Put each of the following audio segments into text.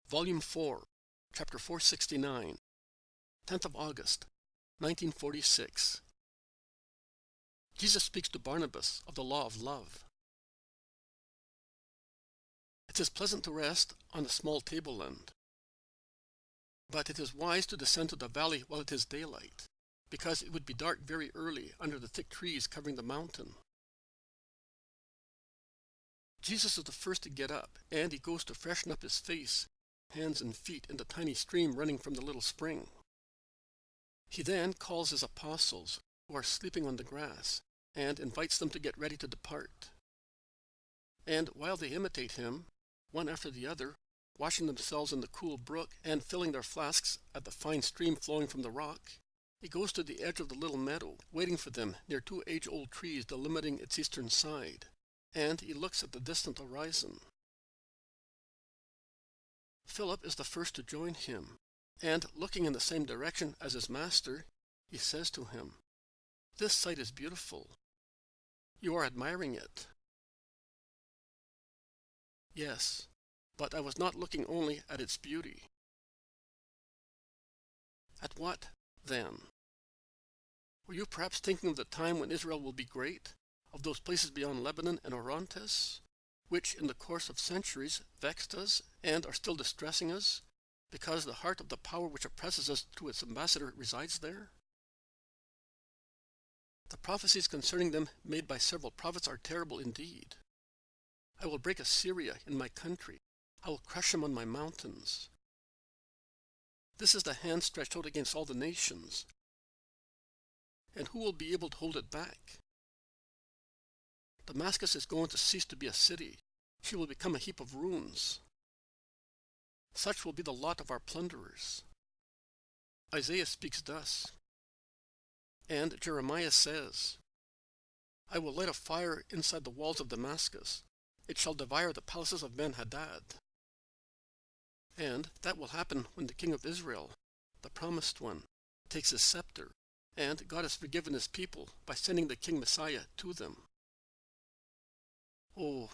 Volume 4, Chapter 469, 10th of August, 1946. Jesus speaks to Barnabas of the law of love. It is pleasant to rest on a small tableland, but it is wise to descend to the valley while it is daylight, because it would be dark very early under the thick trees covering the mountain. Jesus is the first to get up, and he goes to freshen up his face, hands and feet in the tiny stream running from the little spring. He then calls his apostles, who are sleeping on the grass, and invites them to get ready to depart. And while they imitate him, one after the other, washing themselves in the cool brook and filling their flasks at the fine stream flowing from the rock, he goes to the edge of the little meadow, waiting for them near two age-old trees delimiting its eastern side, and he looks at the distant horizon. Philip is the first to join him, and looking in the same direction as his master, he says to him, "This sight is beautiful. You are admiring it." "Yes, but I was not looking only at its beauty." "At what, then? Were you perhaps thinking of the time when Israel will be great, of those places beyond Lebanon and Orontes, which in the course of centuries vexed us and are still distressing us, because the heart of the power which oppresses us through its ambassador resides there? The prophecies concerning them made by several prophets are terrible indeed. I will break Assyria in my country. I will crush him on my mountains. This is the hand stretched out against all the nations. And who will be able to hold it back? Damascus is going to cease to be a city. She will become a heap of ruins. Such will be the lot of our plunderers. Isaiah speaks thus. And Jeremiah says, "I will light a fire inside the walls of Damascus. It shall devour the palaces of Ben-Hadad." And that will happen when the king of Israel, the promised one, takes his scepter, and God has forgiven his people by sending the King Messiah to them. Oh,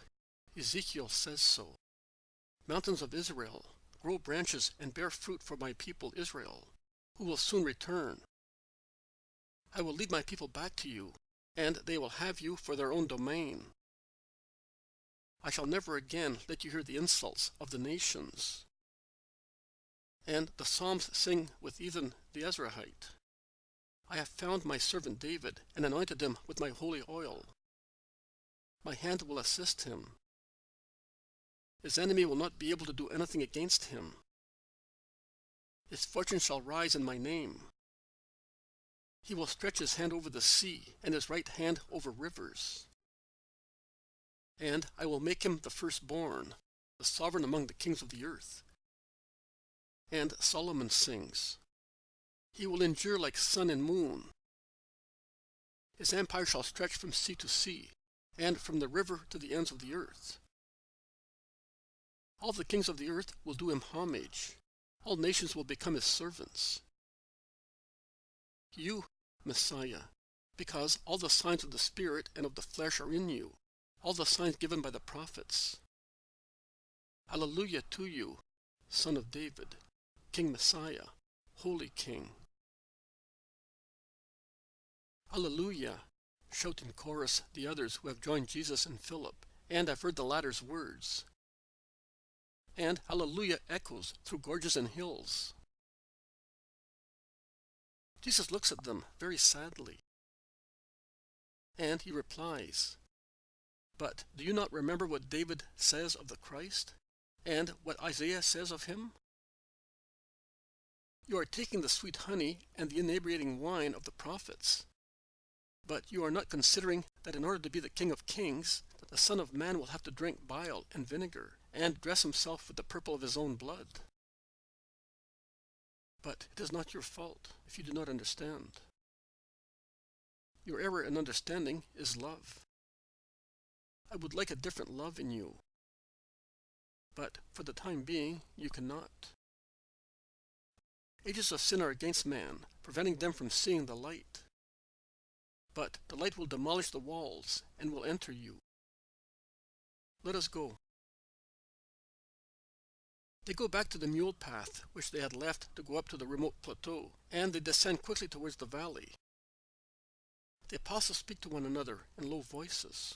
Ezekiel says so. "Mountains of Israel, grow branches and bear fruit for my people Israel, who will soon return. I will lead my people back to you, and they will have you for their own domain. I shall never again let you hear the insults of the nations." And the Psalms sing with Ethan the Ezrahite, "I have found my servant David, and anointed him with my holy oil. My hand will assist him. His enemy will not be able to do anything against him. His fortune shall rise in my name. He will stretch his hand over the sea, and his right hand over rivers. And I will make him the firstborn, the sovereign among the kings of the earth." And Solomon sings, "He will endure like sun and moon. His empire shall stretch from sea to sea, and from the river to the ends of the earth. All the kings of the earth will do him homage. All nations will become his servants. You, Messiah, because all the signs of the Spirit and of the flesh are in you, all the signs given by the prophets. Alleluia to you, Son of David, King Messiah, Holy King." "Alleluia," shout in chorus the others who have joined Jesus and Philip, and have heard the latter's words. And hallelujah echoes through gorges and hills. Jesus looks at them very sadly, and he replies, "But do you not remember what David says of the Christ, and what Isaiah says of him? You are taking the sweet honey and the inebriating wine of the prophets, but you are not considering that in order to be the King of Kings, the Son of Man will have to drink bile and vinegar, and dress himself with the purple of his own blood. But it is not your fault if you do not understand. Your error in understanding is love. I would like a different love in you, but for the time being you cannot. Ages of sin are against man, preventing them from seeing the light. But the light will demolish the walls and will enter you. Let us go." They go back to the mule path, which they had left to go up to the remote plateau, and they descend quickly towards the valley. The apostles speak to one another in low voices.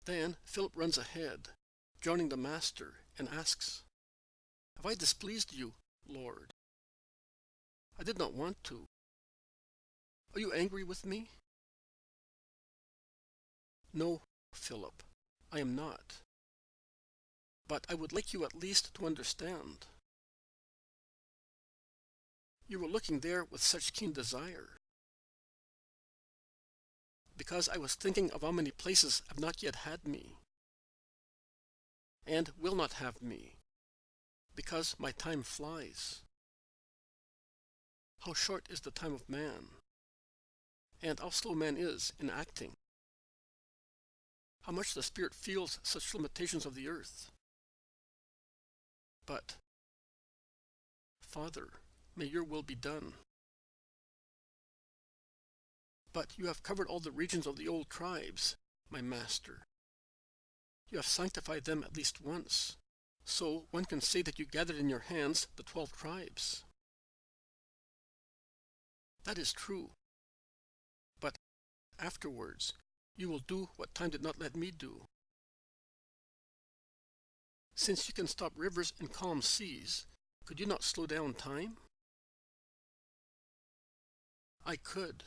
Then Philip runs ahead, joining the Master, and asks, "Have I displeased you, Lord? I did not want to. Are you angry with me?" "No, Philip, I am not. But I would like you at least to understand. You were looking there with such keen desire, because I was thinking of how many places have not yet had me, and will not have me, because my time flies. How short is the time of man, and how slow man is in acting. How much the Spirit feels such limitations of the earth. But, Father, may your will be done. But you have covered all the regions of the old tribes, my Master. You have sanctified them at least once, so one can say that you gathered in your hands the 12 tribes. That is true. But afterwards, you will do what time did not let me do. Since you can stop rivers and calm seas, could you not slow down time? I could.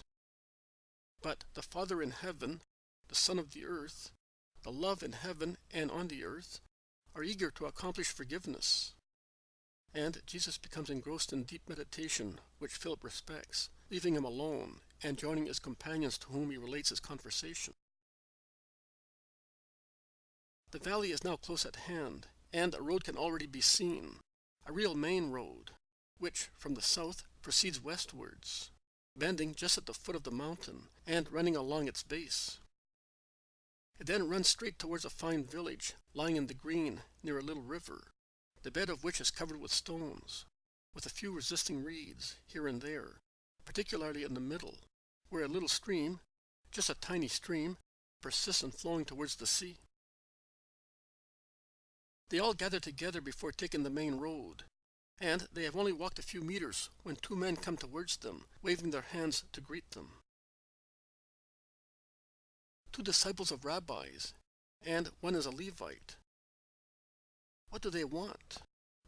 But the Father in heaven, the Son of the earth, the love in heaven and on the earth, are eager to accomplish forgiveness. And Jesus becomes engrossed in deep meditation, which Philip respects, leaving him alone and joining his companions to whom he relates his conversation. The valley is now close at hand, and a road can already be seen, a real main road, which, from the south, proceeds westwards, bending just at the foot of the mountain and running along its base. It then runs straight towards a fine village lying in the green near a little river, the bed of which is covered with stones, with a few resisting reeds here and there, particularly in the middle, where a little stream, just a tiny stream, persists in flowing towards the sea. They all gather together before taking the main road, and they have only walked a few meters when 2 men come towards them, waving their hands to greet them. 2 disciples of rabbis, and one is a Levite. What do they want?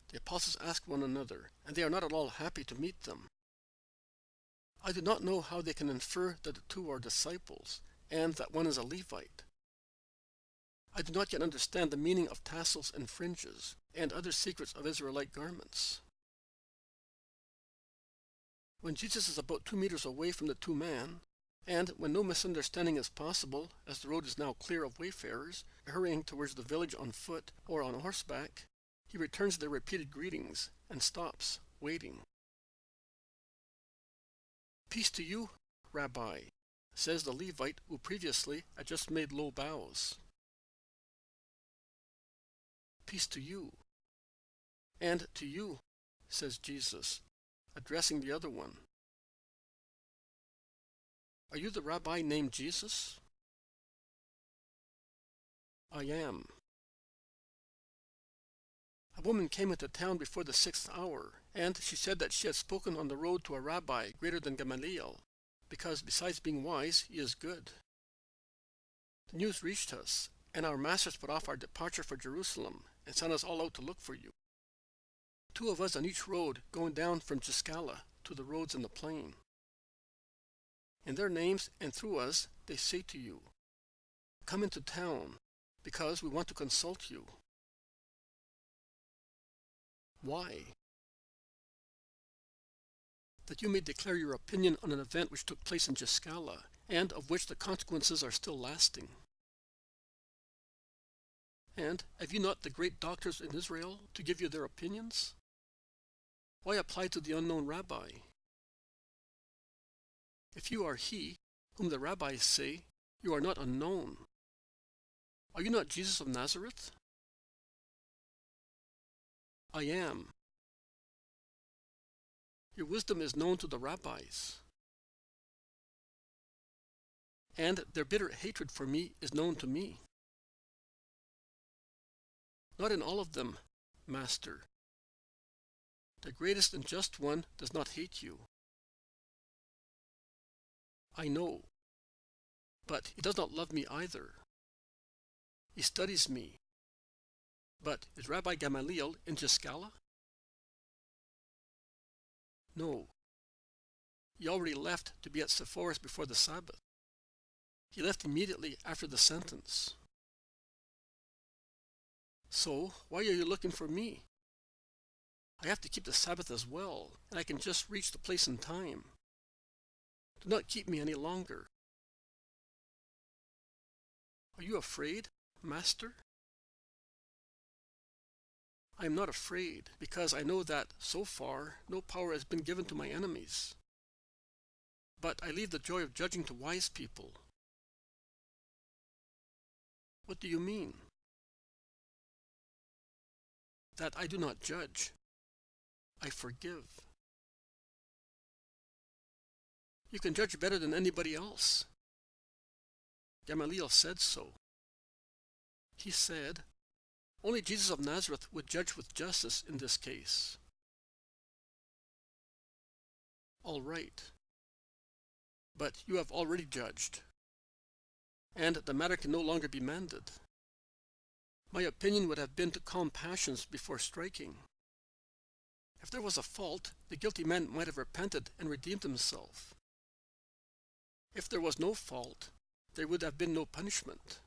The apostles ask one another, and they are not at all happy to meet them. I do not know how they can infer that the 2 are disciples, and that one is a Levite. I do not yet understand the meaning of tassels and fringes, and other secrets of Israelite garments. When Jesus is about 2 meters away from the 2 men, and when no misunderstanding is possible, as the road is now clear of wayfarers, hurrying towards the village on foot or on horseback, he returns their repeated greetings and stops, waiting. "Peace to you, Rabbi," says the Levite who previously had just made low bows. "Peace to you." "And to you," says Jesus, addressing the other one. "Are you the rabbi named Jesus?" "I am." A woman came into town before the 6th hour, and she said that she had spoken on the road to a rabbi greater than Gamaliel, because besides being wise, he is good. The news reached us, and our masters put off our departure for Jerusalem and sent us all out to look for you. 2 of us on each road going down from Giscala to the roads in the plain. In their names and through us, they say to you, 'Come into town, because we want to consult you.'" "Why?" "That you may declare your opinion on an event which took place in Giscala, and of which the consequences are still lasting." "And have you not the great doctors in Israel to give you their opinions? Why apply to the unknown rabbi? If you are he whom the rabbis say, you are not unknown. Are you not Jesus of Nazareth?" "I am." "Your wisdom is known to the rabbis, and their bitter hatred for me is known to me. Not in all of them, Master. The greatest and just one does not hate you. I know, but he does not love me either. He studies me. But is Rabbi Gamaliel in Giscala? No. He already left to be at Sepphoris before the Sabbath. He left immediately after the sentence. So, why are you looking for me? I have to keep the Sabbath as well, and I can just reach the place in time. Do not keep me any longer. Are you afraid, Master? I am not afraid, because I know that, so far, no power has been given to my enemies. But I leave the joy of judging to wise people. What do you mean? That I do not judge. I forgive. You can judge better than anybody else. Gamaliel said so. He said, only Jesus of Nazareth would judge with justice in this case. All right. But you have already judged, and the matter can no longer be mended. My opinion would have been to calm passions before striking. If there was a fault, the guilty man might have repented and redeemed himself. If there was no fault, there would have been no punishment,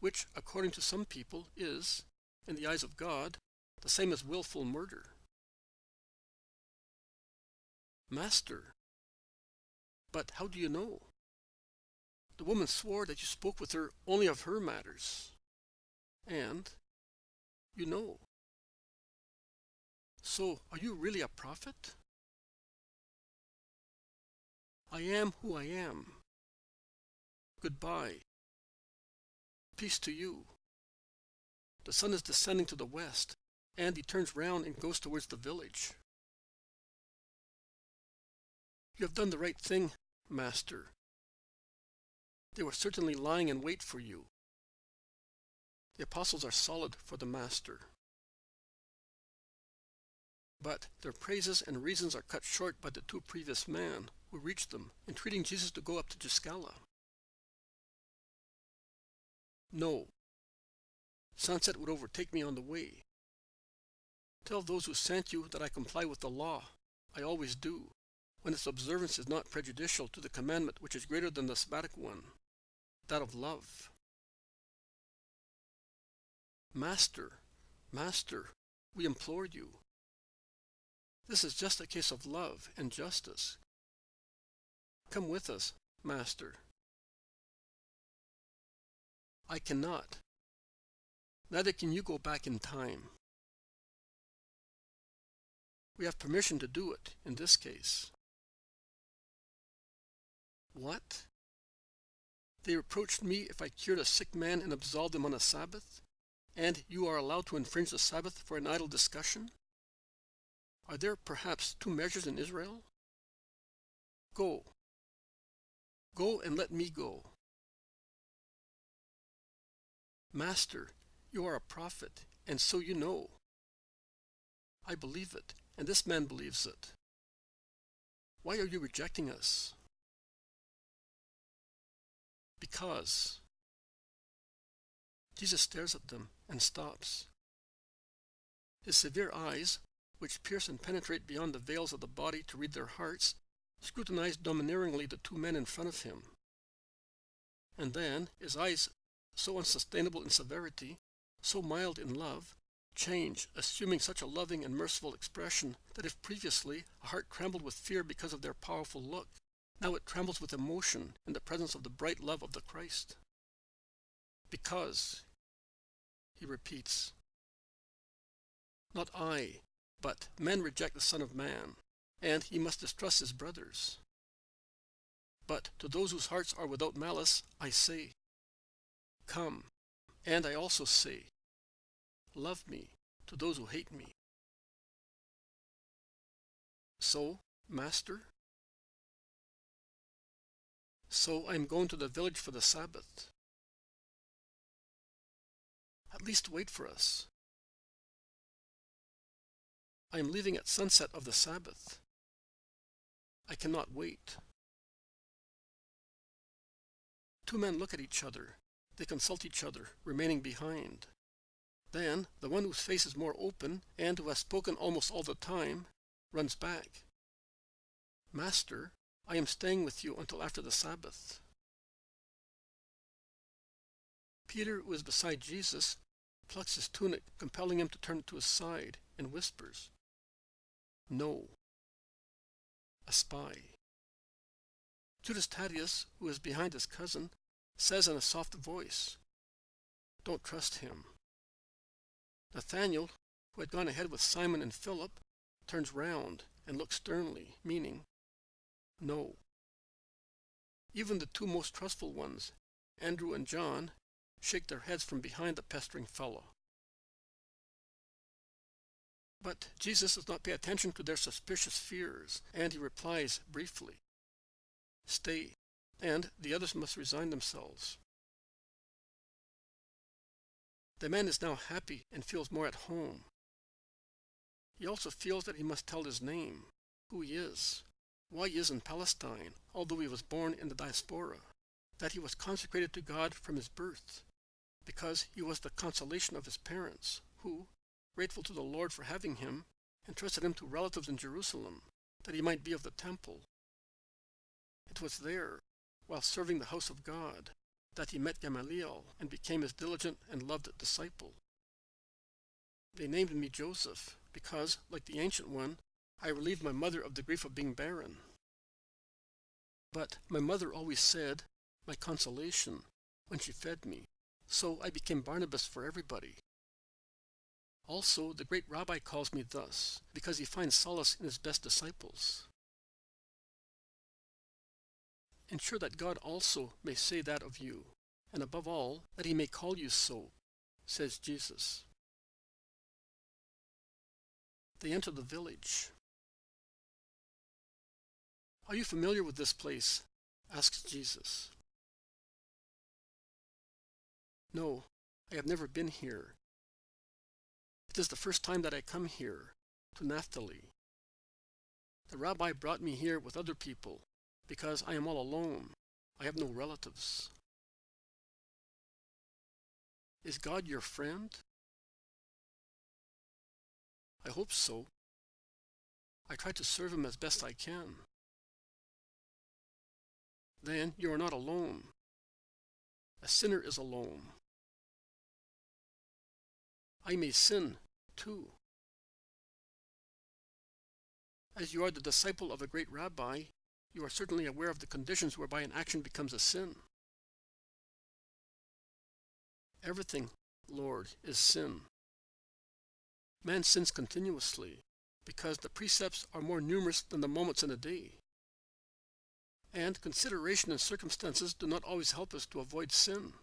which, according to some people, is, in the eyes of God, the same as willful murder. Master, but how do you know? The woman swore that you spoke with her only of her matters. And you know. So, are you really a prophet? I am who I am. Goodbye. Peace to you. The sun is descending to the west, and he turns round and goes towards the village. You have done the right thing, Master. They were certainly lying in wait for you. The apostles are solid for the Master. But their praises and reasons are cut short by the two previous men who reached them, entreating Jesus to go up to Giscala. No. Sunset would overtake me on the way. Tell those who sent you that I comply with the law. I always do, when its observance is not prejudicial to the commandment which is greater than the Sabbatic one, that of love. Master, Master, we implore you. This is just a case of love and justice. Come with us, Master. I cannot. Neither can you go back in time. We have permission to do it in this case. What? They reproached me if I cured a sick man and absolved him on a Sabbath, and you are allowed to infringe the Sabbath for an idle discussion? Are there perhaps two measures in Israel? Go. Go and let me go. Master, you are a prophet, and so you know. I believe it, and this man believes it. Why are you rejecting us? Because. Jesus stares at them and stops. His severe eyes, which pierce and penetrate beyond the veils of the body to read their hearts, scrutinize domineeringly the two men in front of him. And then, his eyes, so unsustainable in severity, so mild in love, change, assuming such a loving and merciful expression that if previously a heart trembled with fear because of their powerful look, now it trembles with emotion in the presence of the bright love of the Christ. Because, he repeats, not I, but men reject the Son of Man, and he must distrust his brothers. But to those whose hearts are without malice, I say, come, and I also say, love me to those who hate me. So, Master? So I am going to the village for the Sabbath. At least wait for us. I am leaving at sunset of the Sabbath. I cannot wait. Two men look at each other. They consult each other, remaining behind. Then, the one whose face is more open, and who has spoken almost all the time, runs back. Master, I am staying with you until after the Sabbath. Peter, who is beside Jesus, plucks his tunic, compelling him to turn it to his side, and whispers, "No." A spy. Judas Thaddeus, who is behind his cousin, says in a soft voice, "Don't trust him." Nathanael, who had gone ahead with Simon and Philip, turns round and looks sternly, meaning, "No." Even the two most trustful ones, Andrew and John, shake their heads from behind the pestering fellow. But Jesus does not pay attention to their suspicious fears, and he replies briefly, "Stay, and the others must resign themselves." The man is now happy and feels more at home. He also feels that he must tell his name, who he is, why he is in Palestine, although he was born in the diaspora, that he was consecrated to God from his birth, because he was the consolation of his parents, who, grateful to the Lord for having him, entrusted him to relatives in Jerusalem, that he might be of the temple. It was there, while serving the house of God, that he met Gamaliel and became his diligent and loved disciple. They named me Joseph, because, like the ancient one, I relieved my mother of the grief of being barren. But my mother always said, "my consolation," when she fed me, so I became Barnabas for everybody. Also, the great rabbi calls me thus, because he finds solace in his best disciples. Ensure that God also may say that of you, and above all, that he may call you so, says Jesus. They enter the village. "Are you familiar with this place?" asks Jesus. "No, I have never been here. It is the first time that I come here, to Naphtali. The rabbi brought me here with other people, because I am all alone. I have no relatives." "Is God your friend?" "I hope so. I try to serve him as best I can." "Then you are not alone. A sinner is alone." "I may sin, too." "As you are the disciple of a great rabbi, you are certainly aware of the conditions whereby an action becomes a sin." "Everything, Lord, is sin. Man sins continuously, because the precepts are more numerous than the moments in a day. And consideration and circumstances do not always help us to avoid sin.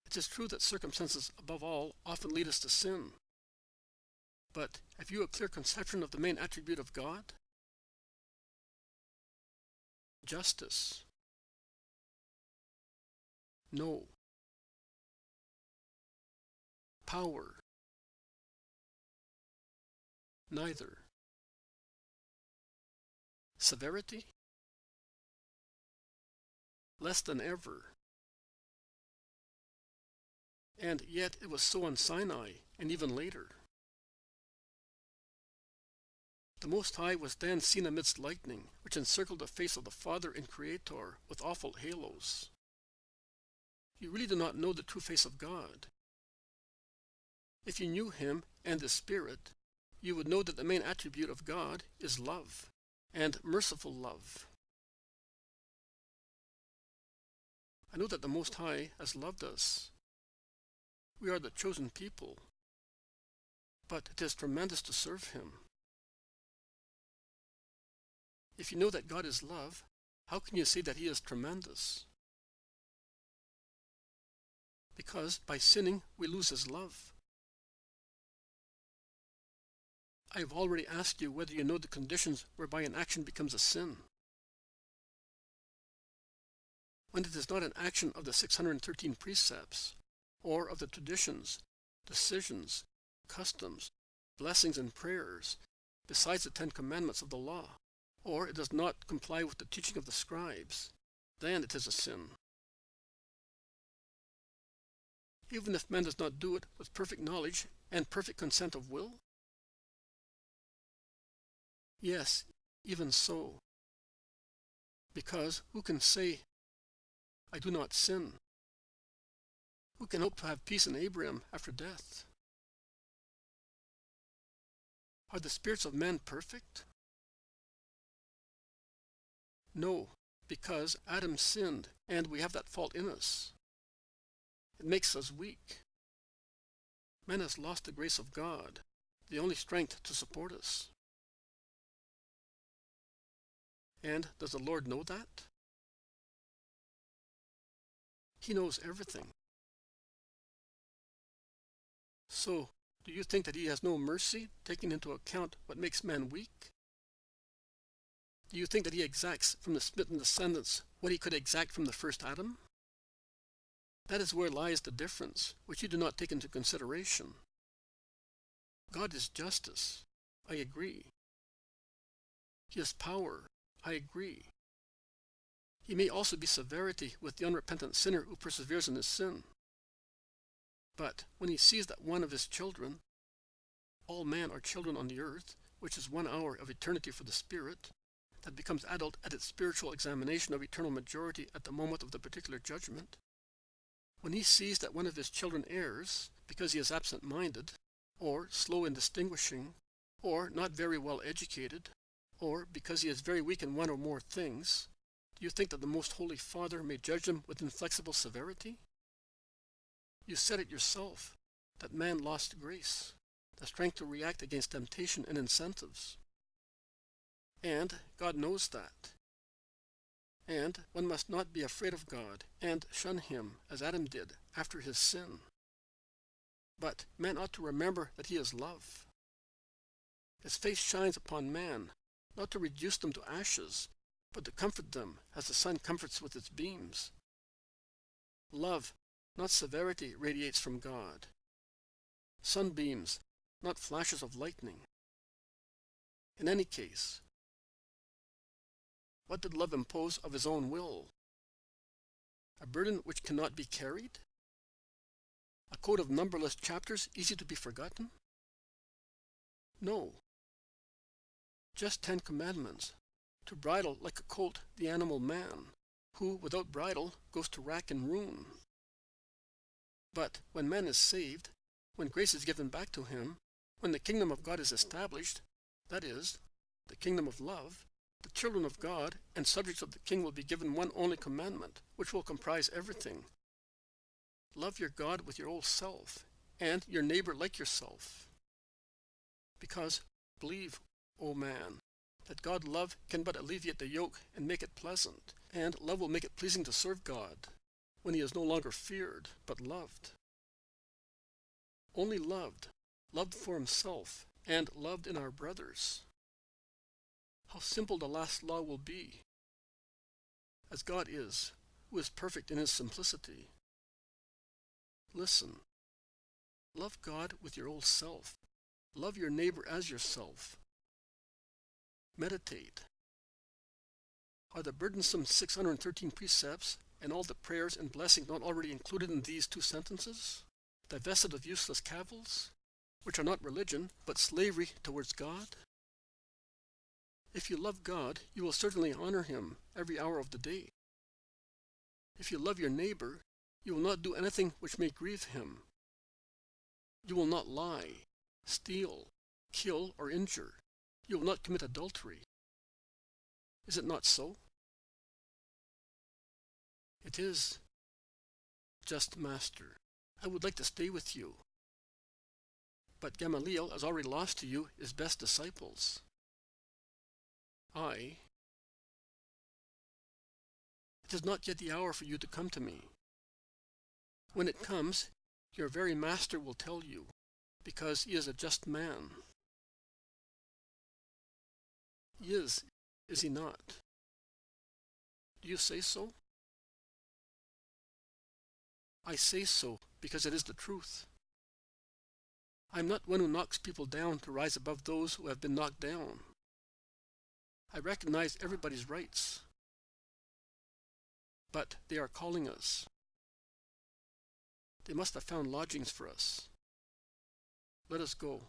It is true that circumstances, above all, often lead us to sin. But have you a clear conception of the main attribute of God? Justice. No. Power. Neither. Severity? Less than ever. And yet it was so on Sinai, and even later. The Most High was then seen amidst lightning, which encircled the face of the Father and Creator with awful halos. You really do not know the true face of God. If you knew him and the Spirit, you would know that the main attribute of God is love, and merciful love. I know that the Most High has loved us. We are the chosen people, but it is tremendous to serve him. If you know that God is love, how can you say that he is tremendous? Because by sinning, we lose his love. I have already asked you whether you know the conditions whereby an action becomes a sin. When it is not an action of the 613 precepts, or of the traditions, decisions, customs, blessings, and prayers, besides the 10 Commandments of the law, or it does not comply with the teaching of the scribes, then it is a sin. Even if man does not do it with perfect knowledge and perfect consent of will? Yes, even so. Because who can say, I do not sin? Who can hope to have peace in Abraham after death? Are the spirits of men perfect? No, because Adam sinned, and we have that fault in us. It makes us weak. Man has lost the grace of God, the only strength to support us. And does the Lord know that? He knows everything. So, do you think that he has no mercy, taking into account what makes man weak? Do you think that he exacts from the smitten descendants what he could exact from the first Adam? That is where lies the difference, which you do not take into consideration. God is justice. I agree. He is power. I agree. He may also be severity with the unrepentant sinner who perseveres in his sin. But when he sees that one of his children, all men are children on the earth, which is 1 hour of eternity for the spirit, that becomes adult at its spiritual examination of eternal majority at the moment of the particular judgment, when he sees that one of his children errs because he is absent-minded, or slow in distinguishing, or not very well educated, or because he is very weak in one or more things, do you think that the Most Holy Father may judge him with inflexible severity? You said it yourself, that man lost grace, the strength to react against temptation and incentives. And God knows that. And one must not be afraid of God and shun him as Adam did after his sin. But man ought to remember that he is love. His face shines upon man, not to reduce them to ashes, but to comfort them as the sun comforts with its beams. Love, not severity, radiates from God. Sunbeams, not flashes of lightning. In any case, what did love impose of his own will? A burden which cannot be carried? A code of numberless chapters easy to be forgotten? No. Just 10 commandments, to bridle like a colt the animal man, who without bridle goes to rack and ruin. But when man is saved, when grace is given back to him, when the kingdom of God is established, that is, the kingdom of love, the children of God and subjects of the king will be given one only commandment, which will comprise everything. Love your God with your whole self, and your neighbor like yourself. Because, believe, O man, that God love can but alleviate the yoke and make it pleasant, and love will make it pleasing to serve God, when he is no longer feared, but loved. Only loved, loved for himself, and loved in our brothers. How simple the last law will be, as God is, who is perfect in his simplicity. Listen, love God with your whole self. Love your neighbor as yourself. Meditate. Are the burdensome 613 precepts and all the prayers and blessings not already included in these 2 sentences, divested of useless cavils, which are not religion, but slavery towards God? If you love God, you will certainly honor him every hour of the day. If you love your neighbor, you will not do anything which may grieve him. You will not lie, steal, kill, or injure. You will not commit adultery. Is it not so? It is. Just Master, I would like to stay with you. But Gamaliel has already lost to you his best disciples. It is not yet the hour for you to come to me. When it comes, your very master will tell you, because he is a just man. He is he not? Do you say so? I say so because it is the truth. I am not one who knocks people down to rise above those who have been knocked down. I recognize everybody's rights. But they are calling us. They must have found lodgings for us. Let us go.